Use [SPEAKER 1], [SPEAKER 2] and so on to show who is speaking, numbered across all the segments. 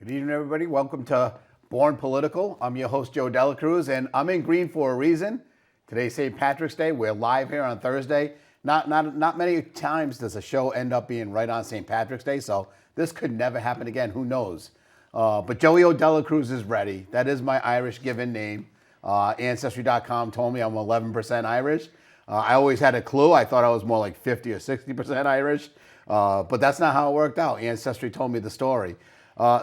[SPEAKER 1] Good evening, everybody. Welcome to Born Political. I'm your host, Joe Dela Cruz, and I'm in green for a reason. Today's St. Patrick's Day. We're live here on Thursday. Not many times does a show end up being right on St. Patrick's Day, so this could never happen again. Who knows? But Joey O'Dela Cruz is ready. That is my Irish given name. Ancestry.com told me I'm 11% Irish. I always had a clue. I thought I was more like 50 or 60% Irish, but that's not how it worked out. Ancestry told me the story.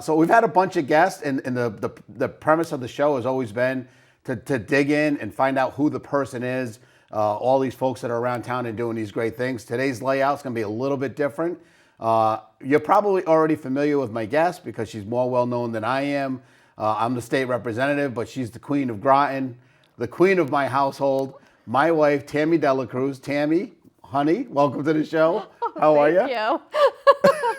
[SPEAKER 1] So we've had a bunch of guests, and the premise of the show has always been to dig in and find out who the person is, all these folks that are around town and doing these great things. Today's layout's going to be a little bit different. You're probably already familiar with my guest because she's more well-known than I am. I'm the state representative, but she's the queen of Groton, the queen of my household, my wife, Tammy Dela Cruz. Tammy, honey, welcome to the show. How are you?
[SPEAKER 2] Thank you.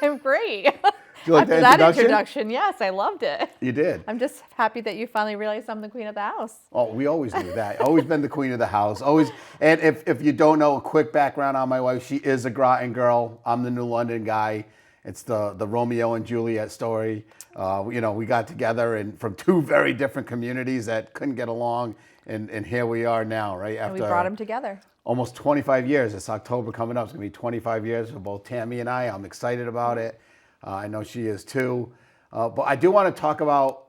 [SPEAKER 2] I'm great.
[SPEAKER 1] Do you like
[SPEAKER 2] After
[SPEAKER 1] the
[SPEAKER 2] that
[SPEAKER 1] introduction?
[SPEAKER 2] introduction, yes, I loved it.
[SPEAKER 1] You did.
[SPEAKER 2] I'm just happy that you finally realized I'm the queen of the house.
[SPEAKER 1] Oh, we always knew that. Always been the queen of the house. Always. And if you don't know, a quick background on my wife, she is a Groton girl. I'm the New London guy. It's the Romeo and Juliet story. We got together and from two very different communities that couldn't get along, and here we are now, right?
[SPEAKER 2] And we brought them together.
[SPEAKER 1] Almost 25 years. It's October coming up. It's going to be 25 years for both Tammy and I. I'm excited about it. I know she is too. But I do want to talk about,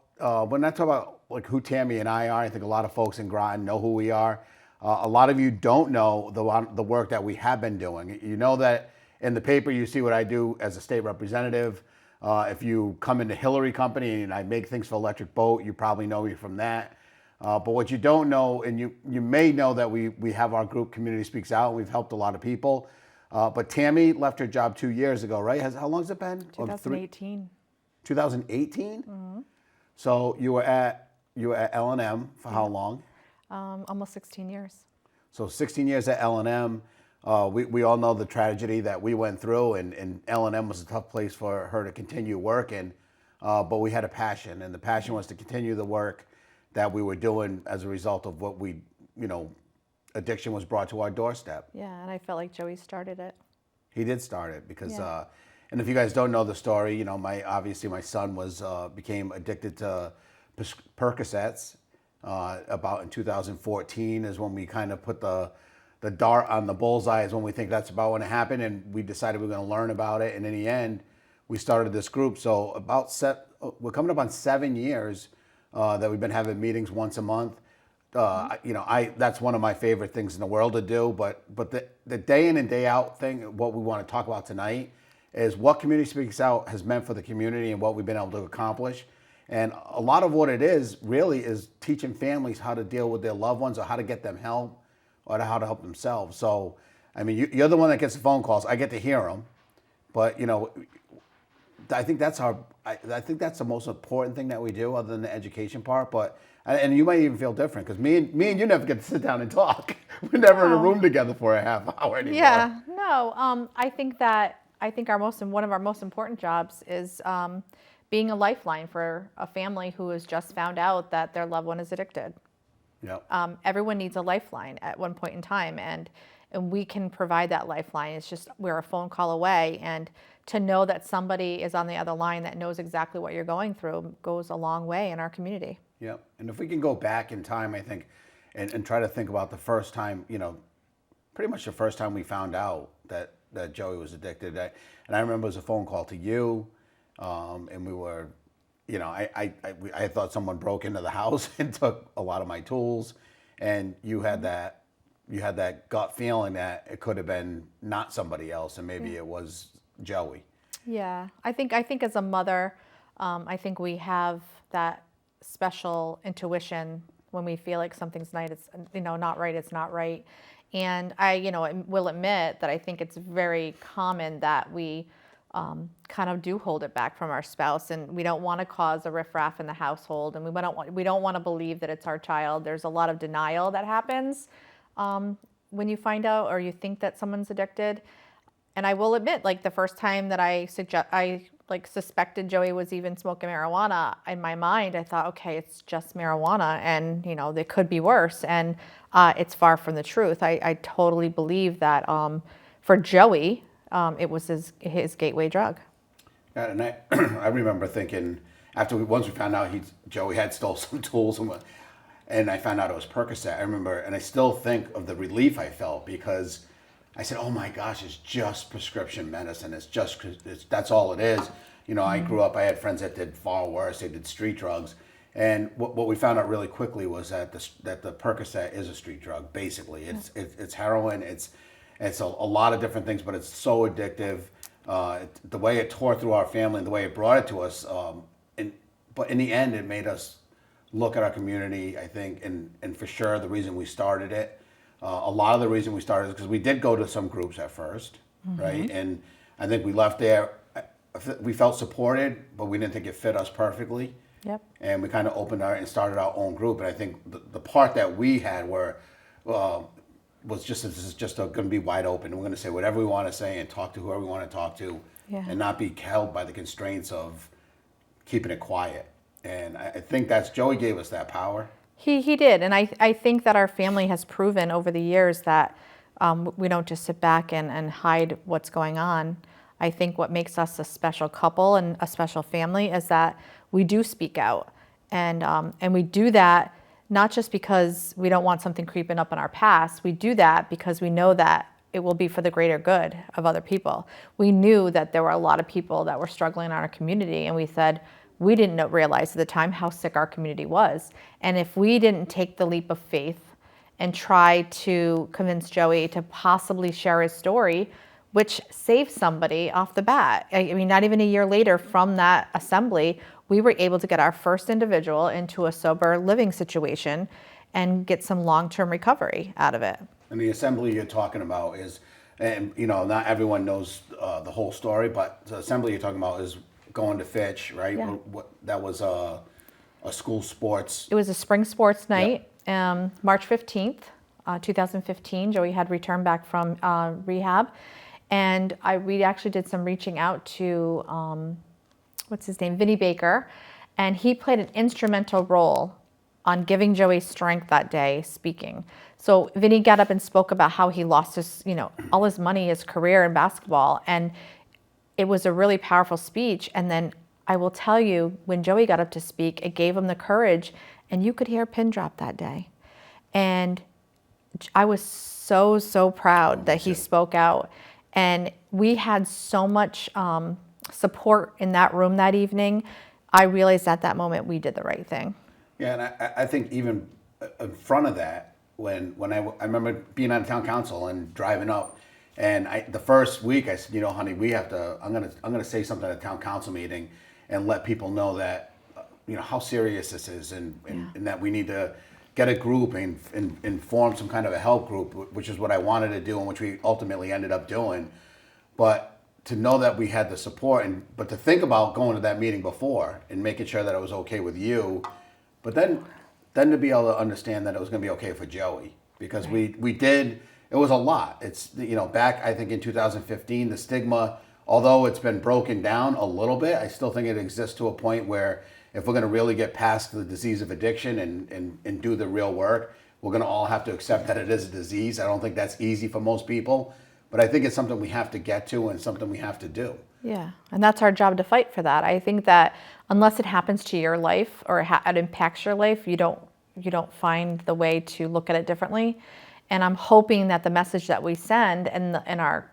[SPEAKER 1] when I talk about like who Tammy and I are, I think a lot of folks in Groton know who we are. A lot of you don't know the work that we have been doing. You know that in the paper you see what I do as a state representative. If you come into Hillary Company and I make things for Electric Boat, you probably know me from that. But what you don't know, and you may know that we have our group Community Speaks Out. We've helped a lot of people. But Tammy left her job 2 years ago, right? How long has it been?
[SPEAKER 2] 2018.
[SPEAKER 1] 2018? Mm-hmm. So you were at L&M for how long?
[SPEAKER 2] Almost 16 years.
[SPEAKER 1] So 16 years at L&M. We all know the tragedy that we went through, and L&M was a tough place for her to continue working. But we had a passion, and the passion was to continue the work that we were doing as a result of what addiction was brought to our doorstep.
[SPEAKER 2] Yeah, and I felt like Joey started it.
[SPEAKER 1] He did start it because, and if you guys don't know the story, my son became addicted to Percocets. About in 2014 is when we kind of put the dart on the bullseye, is when we think that's about when it happened, and we decided we were going to learn about it. And in the end, we started this group. So we're coming up on 7 years that we've been having meetings once a month. That's one of my favorite things in the world to do, but the day in and day out thing, what we want to talk about tonight is what Community Speaks Out has meant for the community and what we've been able to accomplish. And a lot of what it is really is teaching families how to deal with their loved ones or how to get them help or how to help themselves. So, I mean, you're the one that gets the phone calls. I get to hear them, but I think that's the most important thing that we do, other than the education part. And you might even feel different because me and you never get to sit down and talk. We're never in a room together for a half hour anymore.
[SPEAKER 2] Yeah, no. I think one of our most important jobs is being a lifeline for a family who has just found out that their loved one is addicted.
[SPEAKER 1] Yep.
[SPEAKER 2] Everyone needs a lifeline at one point in time, and we can provide that lifeline. It's just we're a phone call away, and to know that somebody is on the other line that knows exactly what you're going through goes a long way in our community.
[SPEAKER 1] Yeah, and if we can go back in time, I think, and try to think about the first time, pretty much the first time we found out that Joey was addicted. And I remember it was a phone call to you, and we were, I thought someone broke into the house and took a lot of my tools, and you had that gut feeling that it could have been not somebody else, and maybe it was Joey.
[SPEAKER 2] Yeah, I think as a mother, I think we have that special intuition when we feel like something's not right, it's not right. And I will admit that I think it's very common that we kind of do hold it back from our spouse, and we don't want to cause a riffraff in the household, and we don't want to believe that it's our child. There's a lot of denial that happens when you find out or you think that someone's addicted. And I will admit, like the first time that I suspected Joey was even smoking marijuana, in my mind, I thought, okay, it's just marijuana, and it could be worse. And it's far from the truth. I totally believe that for Joey, it was his gateway drug.
[SPEAKER 1] And I remember thinking, once we found out Joey had stole some tools and I found out it was Percocet. I remember, and I still think of the relief I felt because I said, "Oh my gosh, it's just prescription medicine. That's all it is." You know, I grew up. I had friends that did far worse. They did street drugs, and what we found out really quickly was that the Percocet is a street drug. Basically, it's heroin. It's a lot of different things, but it's so addictive. The way it tore through our family and the way it brought it to us, but in the end, it made us look at our community, I think, and for sure the reason we started it, a lot of the reason we started is because we did go to some groups at first, right? And I think we left there, we felt supported, but we didn't think it fit us perfectly.
[SPEAKER 2] Yep.
[SPEAKER 1] And we kind of opened and started our own group. And I think the part that we had was just, this is just going to be wide open. We're going to say whatever we want to say and talk to whoever we want to talk to, and not be held by the constraints of keeping it quiet. And I think Joey gave us that power.
[SPEAKER 2] He did. And I think that our family has proven over the years that we don't just sit back and hide what's going on. I think what makes us a special couple and a special family is that we do speak out. And we do that not just because we don't want something creeping up in our past. We do that because we know that it will be for the greater good of other people. We knew that there were a lot of people that were struggling in our community, and we said, we didn't realize at the time how sick our community was. And if we didn't take the leap of faith and try to convince Joey to possibly share his story, which saved somebody off the bat. I mean, not even a year later from that assembly, we were able to get our first individual into a sober living situation and get some long-term recovery out of it.
[SPEAKER 1] And the assembly you're talking about is, and you know, not everyone knows the whole story, but the assembly you're talking about is going to Fitch, right?
[SPEAKER 2] Yeah.
[SPEAKER 1] That was a school sports.
[SPEAKER 2] It was a spring sports night, March 15th, 2015. Joey had returned back from rehab. And we actually did some reaching out to, what's his name, Vinny Baker. And he played an instrumental role on giving Joey strength that day, speaking. So Vinny got up and spoke about how he lost his, all his money, his career in basketball. And it was a really powerful speech. And then I will tell you, when Joey got up to speak, it gave him the courage, and you could hear a pin drop that day. And I was so proud that he spoke out. And we had so much support in that room that evening. I realized at that moment we did the right thing.
[SPEAKER 1] Yeah, and I think even in front of that, when I remember being on town council and driving up, and the first week I said, honey, I'm gonna say something at a town council meeting and let people know that, how serious this is, and that we need to get a group and form some kind of a help group, which is what I wanted to do and which we ultimately ended up doing. But to know that we had the support, but to think about going to that meeting before and making sure that it was okay with you, but then to be able to understand that it was going to be okay for Joey, because we did, it was a lot. It's, back, I think in 2015, the stigma, although it's been broken down a little bit, I still think it exists to a point where if we're going to really get past the disease of addiction and do the real work, we're going to all have to accept that it is a disease. I don't think that's easy for most people, but I think it's something we have to get to and something we have to do.
[SPEAKER 2] Yeah, and that's our job to fight for that. I think that unless it happens to your life or it impacts your life, you don't find the way to look at it differently. And I'm hoping that the message that we send and our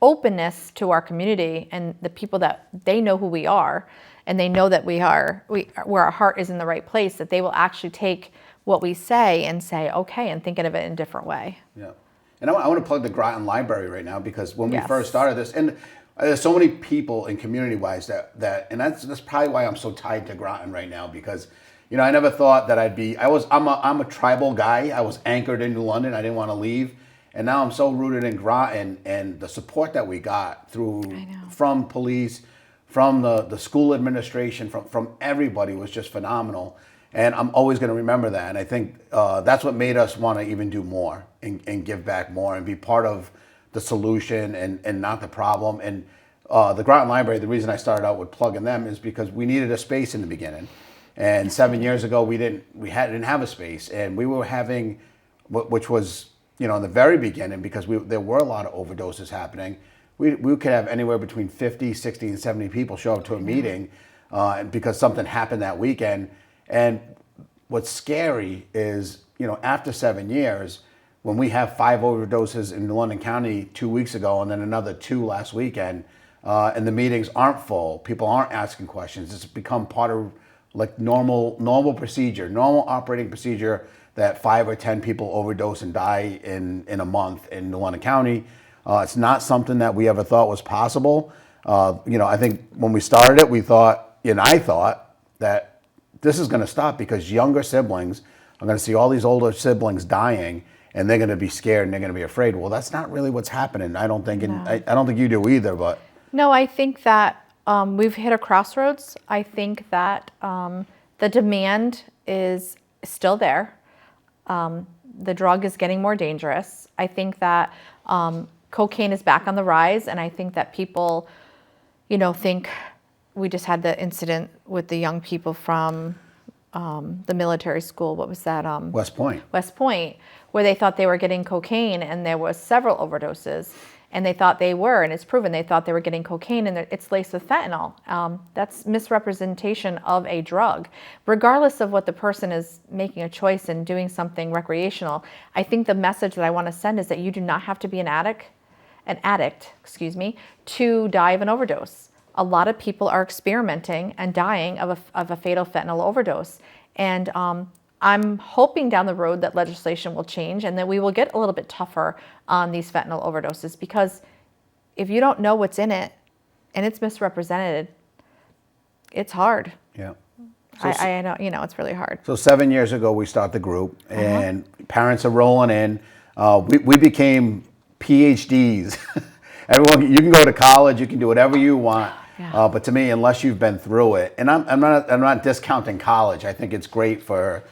[SPEAKER 2] openness to our community and the people that they know who we are, and they know that where our heart is in the right place, that they will actually take what we say and say, okay, and think of it in a different way.
[SPEAKER 1] Yeah. And I want to plug the Groton Library right now, because when we first started this, and there's so many people in community-wise that and that's probably why I'm so tied to Groton right now, because, I never thought that I'm a tribal guy. I was anchored in New London. I didn't want to leave. And now I'm so rooted in Groton, and the support that we got from police, from the school administration, from everybody was just phenomenal. And I'm always going to remember that. And I think that's what made us want to even do more and give back more and be part of the solution and not the problem. And the Groton Library, the reason I started out with plugging them is because we needed a space in the beginning. And 7 years ago, we didn't have a space. And we were having, which was, in the very beginning, because there were a lot of overdoses happening, we could have anywhere between 50, 60, and 70 people show up to a meeting. because something happened that weekend. And what's scary is, after 7 years, when we have 5 overdoses in London County 2 weeks ago and then another 2 last weekend, and the meetings aren't full, people aren't asking questions. It's become part of like normal procedure, normal operating procedure that 5 or 10 people overdose and die in a month in London County. It's not something that we ever thought was possible. I think when we started it, we thought, and I thought that this is going to stop because younger siblings are going to see all these older siblings dying, and they're going to be scared and they're going to be afraid. Well, that's not really what's happening. I don't think, and I don't think you do either. But
[SPEAKER 2] no, I think that we've hit a crossroads. I think that the demand is still there. The drug is getting more dangerous. I think that cocaine is back on the rise, and I think that people, think we just had the incident with the young people from the military school. What was that?
[SPEAKER 1] West Point.
[SPEAKER 2] West Point, where they thought they were getting cocaine, and there was several overdoses, and they thought they were, and it's proven they thought they were getting cocaine, and it's laced with fentanyl. That's misrepresentation of a drug. Regardless of what the person is making a choice and doing something recreational, I think the message that I want to send is that you do not have to be an addict, to die of an overdose. A lot of people are experimenting and dying of a fatal fentanyl overdose. And I'm hoping down the road that legislation will change and that we will get a little bit tougher on these fentanyl overdoses, because if you don't know what's in it and it's misrepresented, it's hard.
[SPEAKER 1] Yeah.
[SPEAKER 2] I know, it's really hard.
[SPEAKER 1] So 7 years ago, we start the group, and parents are rolling in. We became PhDs. Everyone, you can go to college, you can do whatever you want.
[SPEAKER 2] Yeah.
[SPEAKER 1] But to me, unless you've been through it, and I'm not discounting college. I think it's great for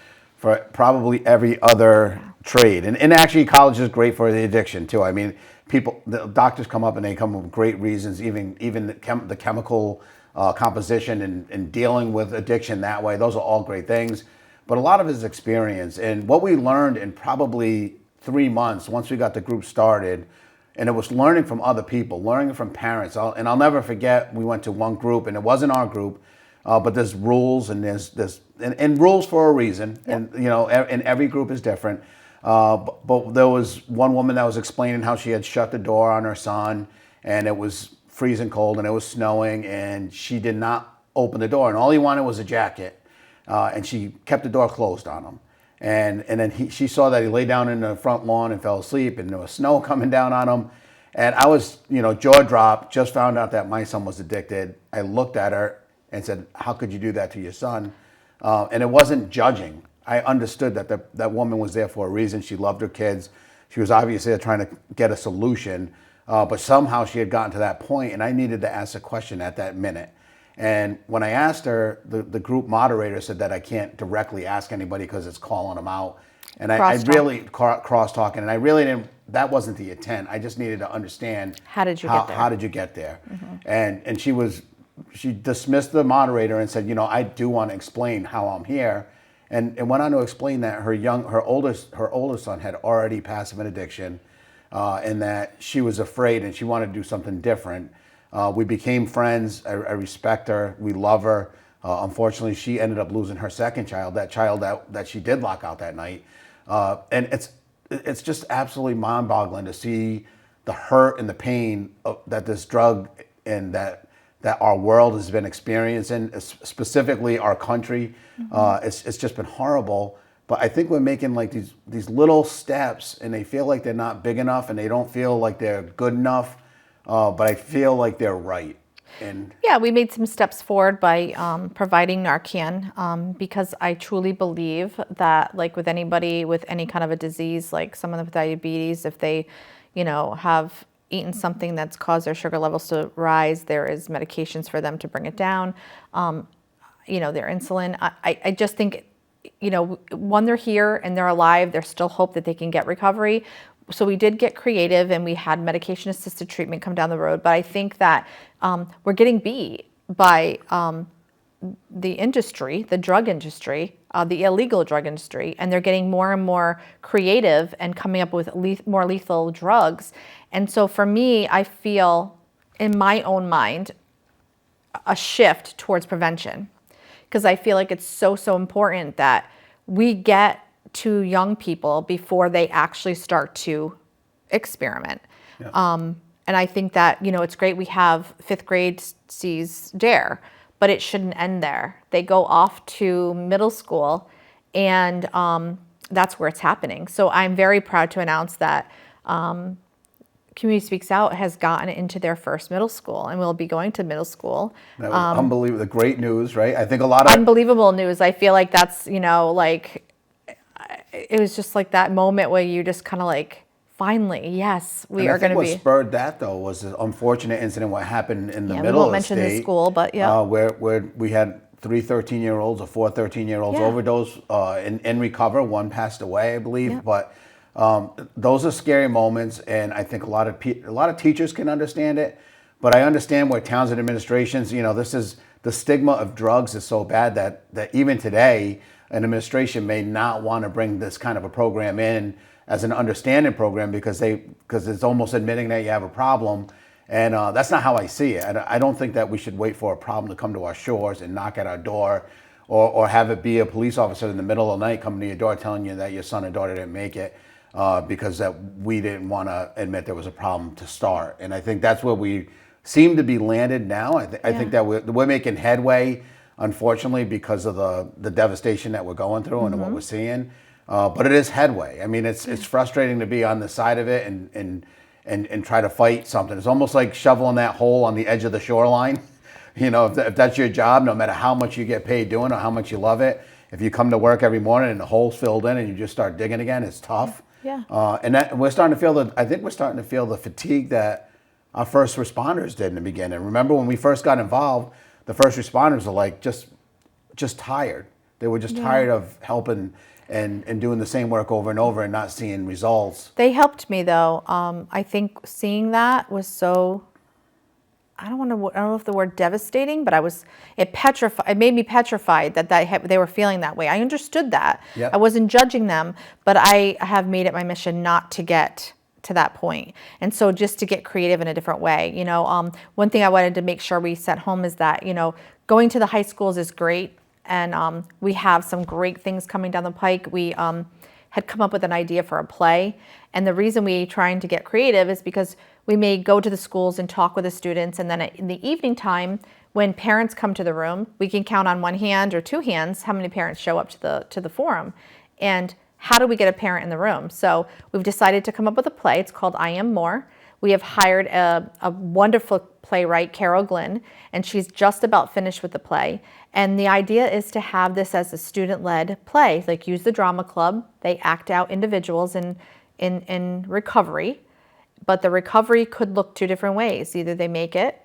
[SPEAKER 1] probably every other trade, and actually college is great for the addiction too. I mean, the doctors come up and they come up with great reasons, even the chemical composition and dealing with addiction that way. Those are all great things. But a lot of it is experience, and what we learned in probably 3 months once we got the group started. And it was learning from other people, learning from parents. I'll never forget, we went to one group, and it wasn't our group, but there's rules, and there's rules for a reason. Yep. And every group is different. But there was one woman that was explaining how she had shut the door on her son, and it was freezing cold, and it was snowing, and she did not open the door, and all he wanted was a jacket, and she kept the door closed on him. And then she saw that he lay down in the front lawn and fell asleep, and there was snow coming down on him. And I was, jaw dropped, just found out that my son was addicted. I looked at her and said, "How could you do that to your son?" And it wasn't judging. I understood that that woman was there for a reason. She loved her kids. She was obviously trying to get a solution, but somehow she had gotten to that point, and I needed to ask a question at that minute. And when I asked her, the group moderator said that I can't directly ask anybody because it's calling them out. And I really cross-talking, and I really didn't. That wasn't the intent. I just needed to understand
[SPEAKER 2] how did you get there.
[SPEAKER 1] How did you get there? Mm-hmm. And she dismissed the moderator and said, I do want to explain how I'm here, and went on to explain that her older son had already passive an addiction, and that she was afraid and she wanted to do something different. We became friends. I respect her. We love her. Unfortunately, she ended up losing her second child, that child that she did lock out that night. And it's just absolutely mind-boggling to see the hurt and the pain that this drug and that our world has been experiencing, specifically our country. Mm-hmm. It's just been horrible. But I think we're making like these little steps, and they feel like they're not big enough, and they don't feel like they're good enough. But I feel like they're right. And
[SPEAKER 2] yeah, we made some steps forward by providing Narcan, because I truly believe that, like with anybody with any kind of a disease, like someone with diabetes, if they, have eaten something that's caused their sugar levels to rise, there is medications for them to bring it down. Their insulin. I just think, when they're here and they're alive, there's still hope that they can get recovery. So we did get creative, and we had medication-assisted treatment come down the road. But I think that we're getting beat by the industry, the drug industry, the illegal drug industry, and they're getting more and more creative and coming up with more lethal drugs. And so for me, I feel in my own mind, a shift towards prevention, because I feel like it's so important that we get to young people before they actually start to experiment. And I think that, it's great we have fifth grade sees DARE, but it shouldn't end there. They go off to middle school, and that's where it's happening. So I'm very proud to announce that Community Speaks Out has gotten into their first middle school, and will be going to middle school.
[SPEAKER 1] That was unbelievable. Great news, right? I think a lot of
[SPEAKER 2] Unbelievable news. I feel like that's, like, it was just like that moment where you just kind of like, finally, yes, we are going to be.
[SPEAKER 1] What spurred that, though, was an unfortunate incident what happened in the middle of the state.
[SPEAKER 2] We won't mention the school, but yeah.
[SPEAKER 1] Where we had 3 13-year-olds or 4 13-year-olds overdose and recover. One passed away, I believe.
[SPEAKER 2] Yeah.
[SPEAKER 1] But those are scary moments, and I think a lot of teachers can understand it. But I understand where towns and administrations, this is the stigma of drugs is so bad that even today, an administration may not want to bring this kind of a program in as an understanding program because it's almost admitting that you have a problem. And that's not how I see it. I don't think that we should wait for a problem to come to our shores and knock at our door, or have it be a police officer in the middle of the night coming to your door telling you that your son or daughter didn't make it because that we didn't want to admit there was a problem to start. And I think that's where we seem to be landed now. I think that we're making headway, unfortunately, because of the devastation that we're going through and what we're seeing. But it is headway. I mean, it's frustrating to be on the side of it and try to fight something. It's almost like shoveling that hole on the edge of the shoreline. If that's your job, no matter how much you get paid doing or how much you love it, if you come to work every morning and the hole's filled in and you just start digging again, it's tough.
[SPEAKER 2] Yeah.
[SPEAKER 1] And we're starting to feel I think we're starting to feel the fatigue that our first responders did in the beginning. Remember when we first got involved, the first responders were like just tired. They were just tired of helping and doing the same work over and over and not seeing results.
[SPEAKER 2] They helped me, though. I think seeing that was so, I don't know if the word devastating, but it made me petrified that they were feeling that way. I understood that.
[SPEAKER 1] Yep.
[SPEAKER 2] I wasn't judging them, but I have made it my mission not to get to that point. And so just to get creative in a different way. One thing I wanted to make sure we set home is that, going to the high schools is great. And we have some great things coming down the pike. We had come up with an idea for a play. And the reason we trying to get creative is because we may go to the schools and talk with the students. And then in the evening time, when parents come to the room, we can count on one hand or two hands how many parents show up to the forum. And how do we get a parent in the room? So we've decided to come up with a play. It's called I Am More. We have hired a wonderful playwright, Carol Glynn, and she's just about finished with the play. And the idea is to have this as a student-led play, like use the drama club. They act out individuals in recovery, but the recovery could look 2 different ways. Either they make it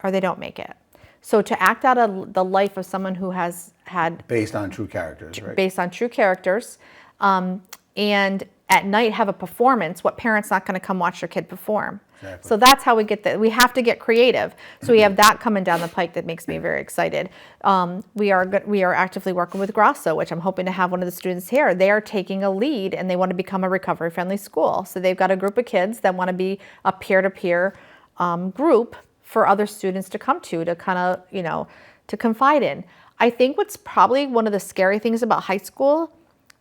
[SPEAKER 2] or they don't make it. So to act out the life of someone who has had...
[SPEAKER 1] Based on true characters, right?
[SPEAKER 2] Based on true characters. And at night have a performance, what parent's not going to come watch their kid perform? Exactly. So that's how we get that. We have to get creative. So we have that coming down the pike that makes me very excited. We are actively working with Grasso, which I'm hoping to have one of the students here. They are taking a lead and they want to become a recovery-friendly school. So they've got a group of kids that want to be a peer-to-peer group for other students to come to kind of, to confide in. I think what's probably one of the scary things about high school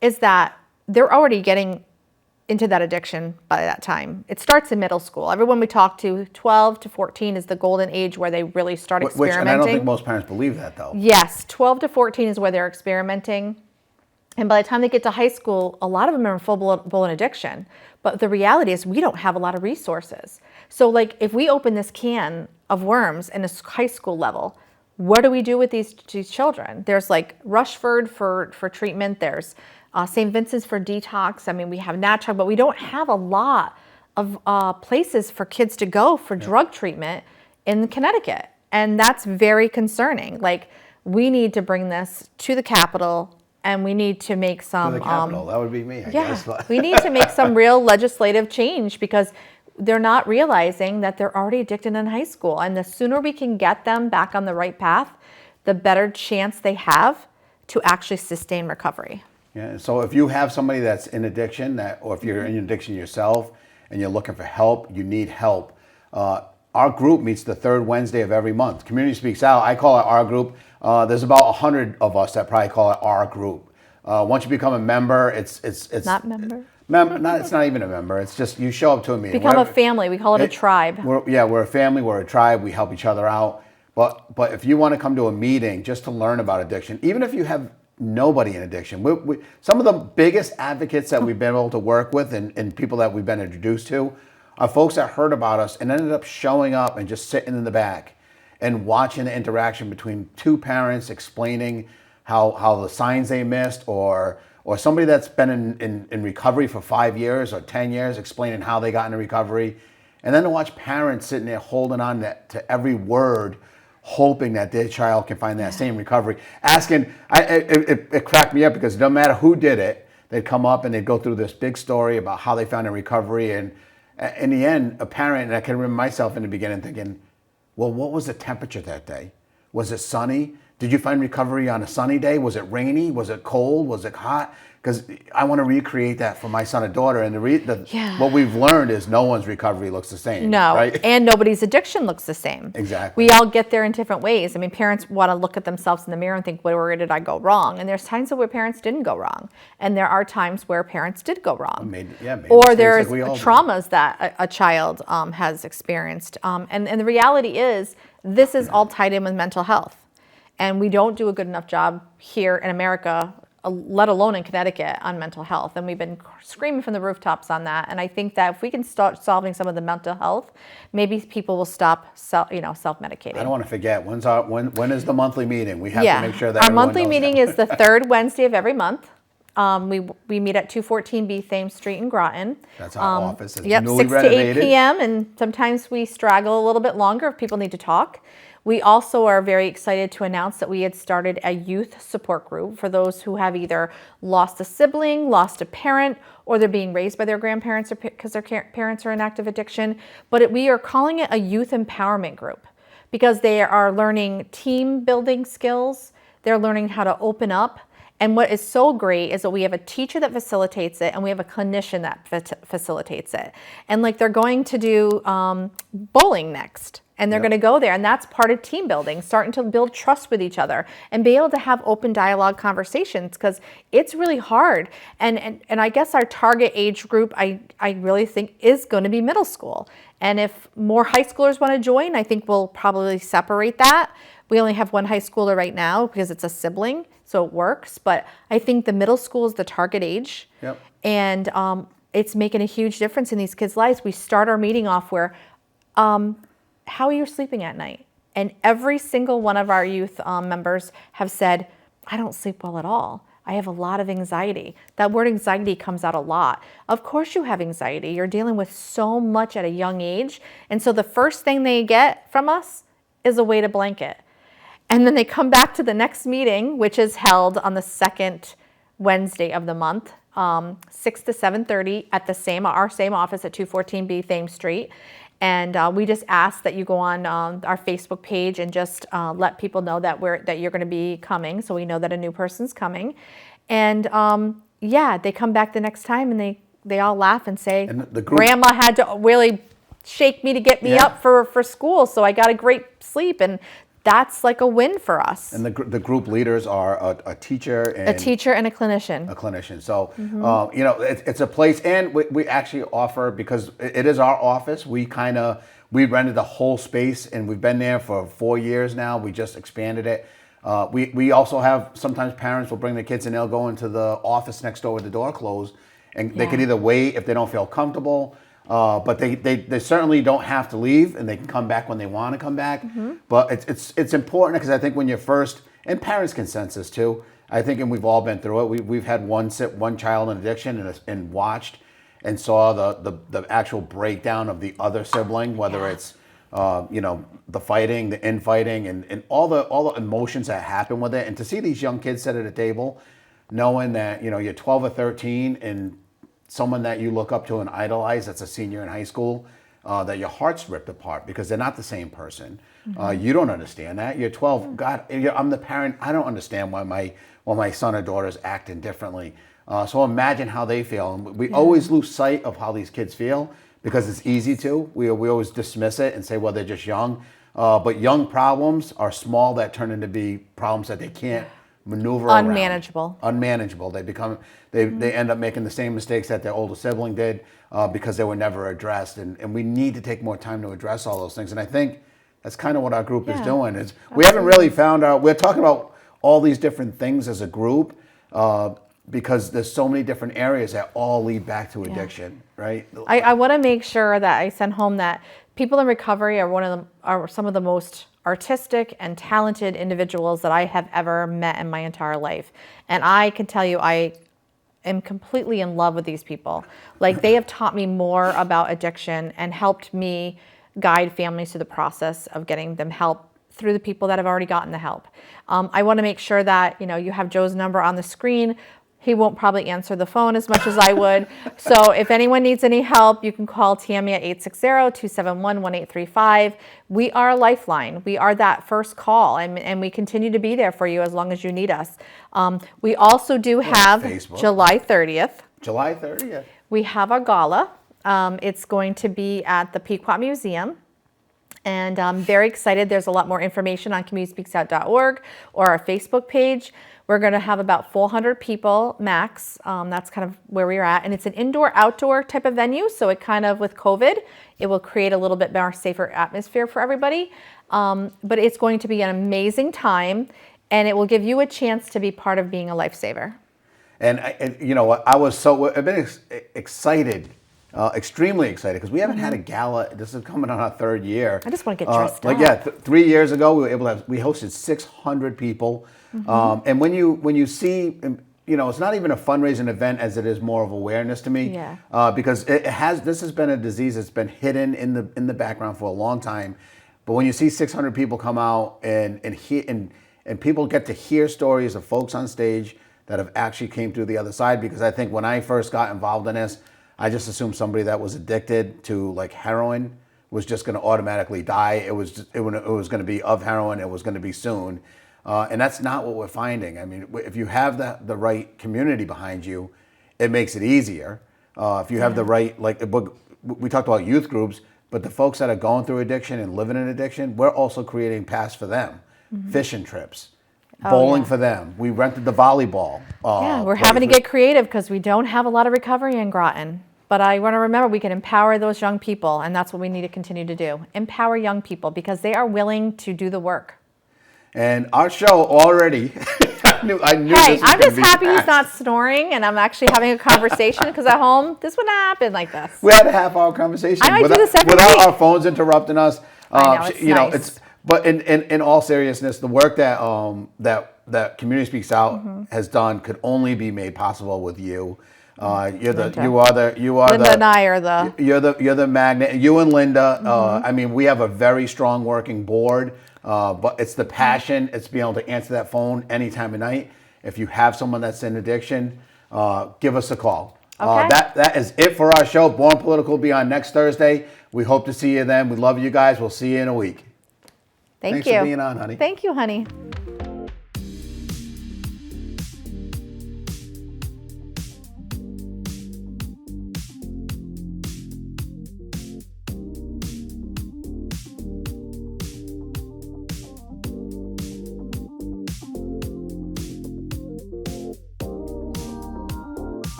[SPEAKER 2] is that they're already getting into that addiction by that time. It starts in middle school. Everyone we talk to, 12 to 14 is the golden age where they really start experimenting.
[SPEAKER 1] And I don't think most parents believe that, though.
[SPEAKER 2] Yes, 12 to 14 is where they're experimenting. And by the time they get to high school, a lot of them are in full-blown addiction. But the reality is we don't have a lot of resources. So like if we open this can of worms in a high school level, what do we do with these children? There's like Rushford for treatment. There's St. Vincent's for detox. I mean, we have Natchog, but we don't have a lot of places for kids to go for drug treatment in Connecticut. And that's very concerning. Like, we need to bring this to the Capitol, and we need to make some...
[SPEAKER 1] To the Capitol, that would be me, I guess.
[SPEAKER 2] We need to make some real legislative change because they're not realizing that they're already addicted in high school. And the sooner we can get them back on the right path, the better chance they have to actually sustain recovery.
[SPEAKER 1] Yeah, so if you have somebody that's in addiction, or if you're in addiction yourself and you're looking for help, you need help. our group meets the third Wednesday of every month. Community Speaks Out, I call it our group. There's about 100 of us that probably call it our group. Once you become a member, it's
[SPEAKER 2] Not member.
[SPEAKER 1] it's not even a member. It's just you show up to a meeting.
[SPEAKER 2] Become a family. We call it a tribe.
[SPEAKER 1] We're a family. We're a tribe. We help each other out. But if you want to come to a meeting just to learn about addiction, even if you have nobody in addiction, some of the biggest advocates that we've been able to work with and people that we've been introduced to are folks that heard about us and ended up showing up and just sitting in the back and watching the interaction between two parents explaining how the signs they missed, or somebody that's been in recovery for 5 years or 10 years explaining how they got into recovery. And then to watch parents sitting there holding on to every word, hoping that their child can find that same recovery. Asking, it cracked me up because no matter who did it, they'd come up and they'd go through this big story about how they found a recovery. And in the end, a parent, and I can remember myself in the beginning thinking, well, what was the temperature that day? Was it sunny? Did you find recovery on a sunny day? Was it rainy? Was it cold? Was it hot? Because I want to recreate that for my son and daughter. And what we've learned is no one's recovery looks the same.
[SPEAKER 2] No,
[SPEAKER 1] right?
[SPEAKER 2] And nobody's addiction looks the same.
[SPEAKER 1] Exactly.
[SPEAKER 2] We all get there in different ways. I mean, parents want to look at themselves in the mirror and think, where did I go wrong? And there's times where parents didn't go wrong. And there are times where parents did go wrong. Or there's traumas that a child has experienced. And the reality is, this is all tied in with mental health. And we don't do a good enough job here in America, let alone in Connecticut, on mental health. And we've been screaming from the rooftops on that. And I think that if we can start solving some of the mental health, maybe people will stop self-medicating.
[SPEAKER 1] I don't want to forget, when is the monthly meeting? We have to make sure that
[SPEAKER 2] our monthly meeting is the third Wednesday of every month. We meet at 214B Thames Street in Groton.
[SPEAKER 1] That's our office. It's
[SPEAKER 2] 6 to 8 p.m. And sometimes we straggle a little bit longer if people need to talk. We also are very excited to announce that we had started a youth support group for those who have either lost a sibling, lost a parent, or they're being raised by their grandparents because their parents are in active addiction. But we are calling it a youth empowerment group because they are learning team building skills. They're learning how to open up. And what is so great is that we have a teacher that facilitates it and we have a clinician that facilitates it. And like they're going to do bowling next. And they're going to go there, and that's part of team building, starting to build trust with each other and be able to have open dialogue conversations, because it's really hard. And I guess our target age group, I really think, is going to be middle school. And if more high schoolers want to join, I think we'll probably separate that. We only have one high schooler right now because it's a sibling, so it works. But I think the middle school is the target age.
[SPEAKER 1] Yep.
[SPEAKER 2] And it's making a huge difference in these kids' lives. We start our meeting off where, how are you sleeping at night? And every single one of our youth members have said, I don't sleep well at all. I have a lot of anxiety. That word anxiety comes out a lot. Of course you have anxiety. You're dealing with so much at a young age. And so the first thing they get from us is a weighted blanket. And then they come back to the next meeting, which is held on the second Wednesday of the month, 6 to 7:30 at our same office at 214B Thames Street. And we just ask that you go on our Facebook page and just let people know that you're going to be coming, so we know that a new person's coming. And they come back the next time and they all laugh and say, Grandma had to really shake me to get me up for school, so I got a great sleep. And that's like a win for us.
[SPEAKER 1] And the group leaders are a teacher and
[SPEAKER 2] a clinician.
[SPEAKER 1] A clinician. So, it's a place, and we actually offer, because it is our office, we rented the whole space, and we've been there for 4 years now. We just expanded it. We also have, sometimes parents will bring their kids and they'll go into the office next door with the door closed, and they could either wait if they don't feel comfortable. But they certainly don't have to leave, and they can come back when they want to come back. Mm-hmm. But it's important, because I think when you're first, and parents can sense this too, I think, and we've all been through it. We've had one child in addiction and watched and saw the actual breakdown of the other sibling, whether it's the fighting, the infighting, and all the emotions that happen with it. And to see these young kids sit at a table, knowing that you're 12 or 13 and someone that you look up to and idolize that's a senior in high school, that your heart's ripped apart because they're not the same person. Mm-hmm. You don't understand that. You're 12. God, I'm the parent. I don't understand why my son or daughter is acting differently. So imagine how they feel. And we always lose sight of how these kids feel because it's easy to. We always dismiss it and say, well, they're just young. But young problems are small that turn into be problems that they can't maneuver around. Unmanageable. They end up making the same mistakes that their older sibling did because they were never addressed. And we need to take more time to address all those things. And I think that's kind of what our group is doing. We haven't really found out. We're talking about all these different things as a group because there's so many different areas that all lead back to addiction, right?
[SPEAKER 2] I want to make sure that I send home that people in recovery are some of the most artistic and talented individuals that I have ever met in my entire life. And I can tell you, I am completely in love with these people. Like, they have taught me more about addiction and helped me guide families through the process of getting them help through the people that have already gotten the help. I want to make sure that, you have Joe's number on the screen. He won't probably answer the phone as much as I would. So if anyone needs any help, you can call Tammy at 860-271-1835. We are a lifeline. We are that first call, and we continue to be there for you as long as you need us. We also do have
[SPEAKER 1] Facebook.
[SPEAKER 2] July 30th.
[SPEAKER 1] July 30th.
[SPEAKER 2] We have our gala. It's going to be at the Pequot Museum. And I'm very excited. There's a lot more information on communityspeaksout.org or our Facebook page. We're going to have about 400 people max. That's kind of where we're at. And it's an indoor-outdoor type of venue. So it kind of, with COVID, it will create a little bit more safer atmosphere for everybody. But it's going to be an amazing time. And it will give you a chance to be part of being a lifesaver.
[SPEAKER 1] And I've been excited. Extremely excited because we haven't had a gala. This is coming on our third year.
[SPEAKER 2] I just want to get dressed up.
[SPEAKER 1] 3 years ago, we hosted 600 people. And when you see, it's not even a fundraising event as it is more of awareness to me.
[SPEAKER 2] Yeah.
[SPEAKER 1] Because this has been a disease that's been hidden in the background for a long time. But when you see 600 people come out and people get to hear stories of folks on stage that have actually came through the other side, because I think when I first got involved in this, I just assumed somebody that was addicted to like heroin was just going to automatically die. It was going to be of heroin. It was going to be soon, and that's not what we're finding. I mean, if you have the right community behind you, it makes it easier. If you have the right, we talked about youth groups, but the folks that are going through addiction and living in addiction, we're also creating paths for them, fishing trips. Bowling for them. We rented the volleyball.
[SPEAKER 2] We're having to get creative because we don't have a lot of recovery in Groton. But I want to remember we can empower those young people, and that's what we need to continue to do. Empower young people because they are willing to do the work.
[SPEAKER 1] And our show already, I knew
[SPEAKER 2] Hey, I'm just happy he's not snoring and I'm actually having a conversation because at home, this wouldn't happen like this.
[SPEAKER 1] We had a half-hour conversation
[SPEAKER 2] I might do this every
[SPEAKER 1] without
[SPEAKER 2] week.
[SPEAKER 1] our phones interrupting us.
[SPEAKER 2] I know, it's nice.
[SPEAKER 1] But in all seriousness, the work that Community Speaks Out has done could only be made possible with you. You're the magnet. You and Linda. I mean, we have a very strong working board. But it's the passion. It's being able to answer that phone any time of night. If you have someone that's in addiction, give us a call.
[SPEAKER 2] Okay.
[SPEAKER 1] That is it for our show. Born Political will be on next Thursday. We hope to see you then. We love you guys. We'll see you in a week.
[SPEAKER 2] Thanks
[SPEAKER 1] for being on, honey.
[SPEAKER 2] Thank you, honey.